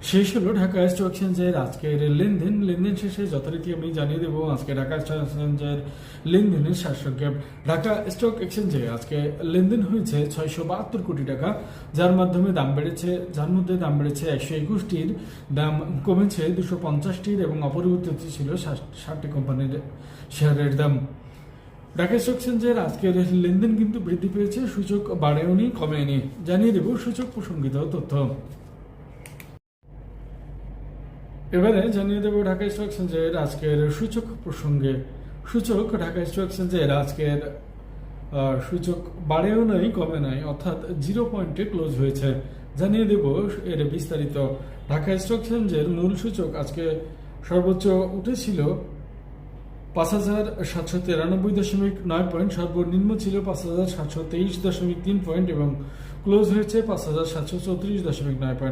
শেষ হলো ঢাকা স্টক এক্সচেঞ্জের আজকের লেনদেন শেষে যথারীতি আমি জানিয়ে দেবো আজকে ঢাকা স্টক এক্সচেঞ্জের লেনদেনের শীর্ষক ঢাকা স্টক এক্সচেঞ্জে আজকে লেনদেন হয়েছে 672 কোটি টাকা, যার মধ্যে দাম বেড়েছে 121টির, দাম কমেছে 250টির এবং অপরিবর্তিত ছিল 60টি কোম্পানির শেয়ারের দাম। ঢাকা স্টক এক্সচেঞ্জের আজকের লেনদেন কিন্তু বৃদ্ধি পেয়েছে, সূচক বাড়েওনি কমেনি। জানিয়ে দেব সূচক প্রসঙ্গিত তথ্য। এবারে জানিয়ে দেব ঢাকা স্টক এক্সচেঞ্জের আজকের সূচক প্রসঙ্গে। ঢাকা স্টক এক্সচেঞ্জের আজকের সূচক বাড়েও নাই কমে নাই, অর্থাৎ 0 পয়েন্টে ক্লোজ হয়েছে। জানিয়ে দেব এর বিস্তারিত। ঢাকা স্টক এক্সচেঞ্জের মূল সূচক আজকে সর্বোচ্চ উঠেছিল 5,793.9 পয়েন্ট, সর্বনিম্ন ছিল 5,723.3 পয়েন্ট এবং ক্লোজ হয়েছে 5,734.9 পয়েন্ট।